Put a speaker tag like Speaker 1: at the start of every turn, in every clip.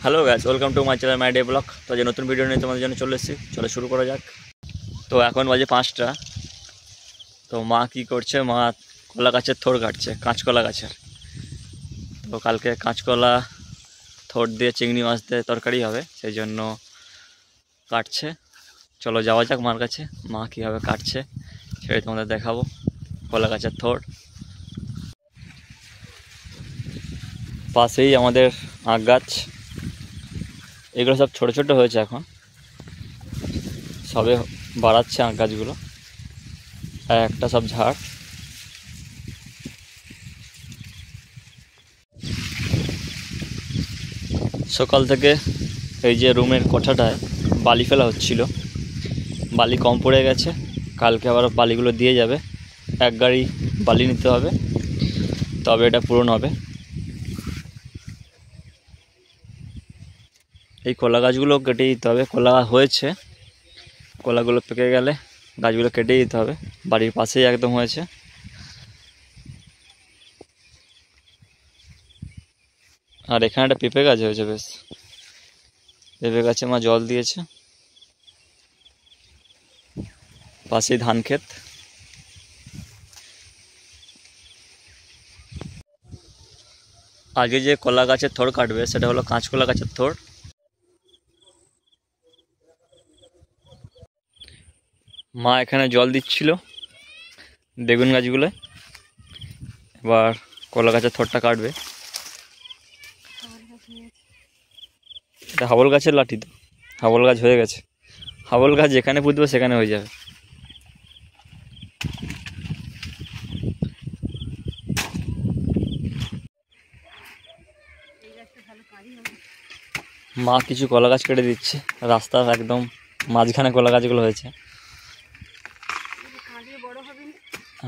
Speaker 1: Hello guys, welcome to my channel my day blog. তো যে নতুন ভিডিও নিয়ে তোমাদের জন্য চলে এসেছি, চলো শুরু করা যাক। তো এখন বাজে 5টা। তো মা কি করছে, মা কলা গাছের থোড় কাটছে, কাঁচকলা গাছের। তো কালকে কাঁচকলা থোড় দিয়ে চিংড়ি মাছ দিয়ে তরকারি হবে, সেই জন্য কাটছে। চলো যাওয়া যাক মার কাছে, মা কীভাবে কাটছে সেটাই তোমাদের দেখাবো। কলা গাছের থোড়, পাশেই আমাদের আখ গাছ। এগুলো সব ছোট ছোট হয়েছে, এখন সবে বাড়াচ্ছে আখ গাছগুলো, আর একটা সব ঝাড়। সকাল থেকে এই যে রুমের কোঠাটায় বালি ফেলা হচ্ছিল, বালি কম পড়ে গেছে, কালকে আবার বালিগুলো দিয়ে যাবে। এক গাড়ি বালি নিতে হবে, তবে এটা পূরণ হবে। এই কলা গাছগুলো কেটে দিতে হবে, কলা হয়েছে, কলাগুলো পেকে গেলে গাছগুলো কেটে দিতে হবে। বাড়ির পাশেই একদম হয়েছে। আর এখানে একটা পেঁপে গাছ হয়েছে, বেশ পেঁপে গাছে মা জল দিয়েছে। পাশেই ধান ক্ষেত। আগে যে কলা গাছের থোড় কাটবে সেটা হলো কাঁচকলা গাছের থোড়। মা এখানে জল দিচ্ছিল বেগুন গাছগুলোয়, এবার কলা গাছের থোড়টা কাটবে। এটা হাবল গাছের লাঠি, তো হাবল গাছ হয়ে গেছে। হাবল গাছ যেখানে পুঁতবে সেখানে হয়ে যাবে। মা কিছু কলা গাছ কেটে দিচ্ছে, রাস্তার একদম মাঝখানে কলা গাছগুলো হয়েছে।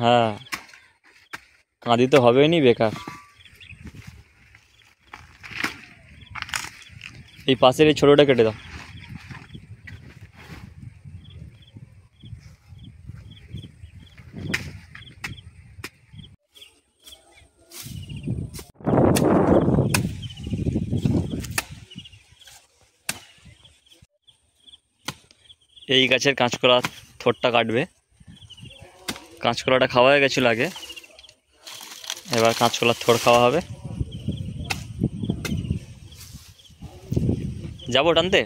Speaker 1: হ্যাঁ, কাঁদি তো হবেই নি, বেকার। এই পাশের এই ছোটোটা কেটে দাও। এই গাছের কাঁচকলা থোড়টা কাটবে। কাঁচকলাটা খাওয়া হয়ে গেছিলো আগে, এবার কাঁচকলার থোড় খাওয়া হবে। যাবো টানতে।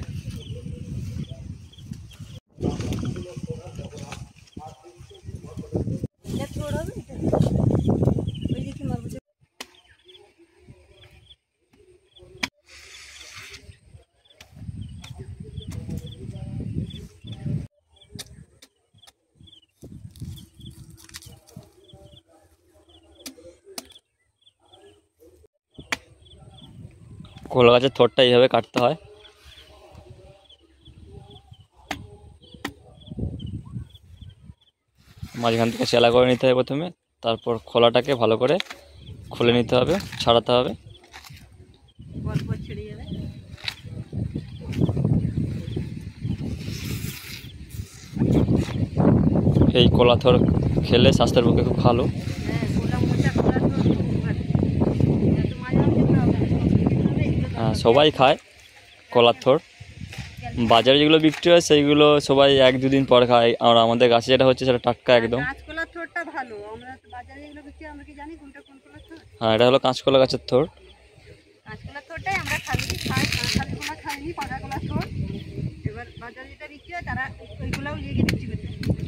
Speaker 1: কলা গাছের থোড়টা এইভাবে কাটতে হয়। মাঝখান থেকে চেলা করে নিতে হবে প্রথমে, তারপর খোলাটাকে ভালো করে খুলে নিতে হবে, ছাড়াতে হবে। এই কলা থোড় খেলে স্বাস্থ্যের পক্ষে খুব ভালো। হ্যাঁ, সবাই খায় কলার থোড়। বাজারে যেগুলো বিক্রি হয় সেইগুলো সবাই 1-2 দিন পর খায়, আর আমাদের গাছে যেটা হচ্ছে সেটা টাটকা একদম। হ্যাঁ, এটা হলো কাঁচকলা গাছের থোড়।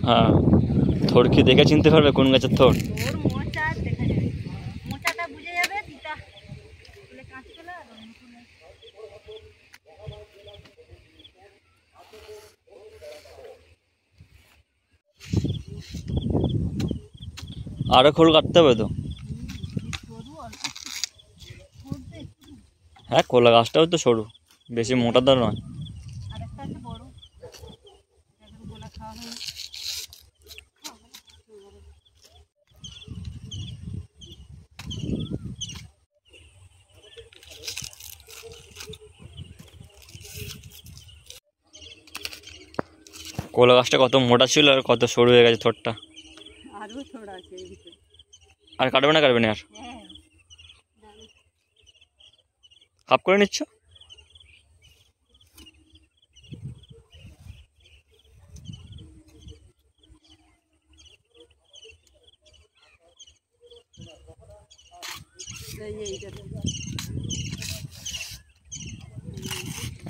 Speaker 1: হ্যাঁ, থোড় কি দেখে চিনতে পারবে কোন গাছের থোড়? আরো খোল কাটতে হবে তো। হ্যাঁ, কলা গাছটাও তো সরু, বেশি মোটা তো নয়। কলা গাছটা কত মোটা ছিল আর কত সরু হয়ে গেছে থোড়টা। আর কাটবে না, কাটবে না আর হাফ করে নিচ্ছ।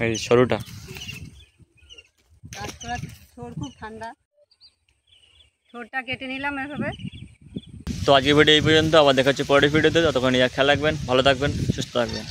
Speaker 1: এই সরুটা
Speaker 2: কাঁচকলা থোড় খুব ঠান্ডা, থোড়টা কেটে নিলাম এভাবে।
Speaker 1: তো আজকের ভিডিও এই পর্যন্ত, আবার দেখা হচ্ছে পরের ভিডিওতে। ততক্ষণ খেয়াল রাখবেন, ভালো থাকবেন, সুস্থ থাকবেন।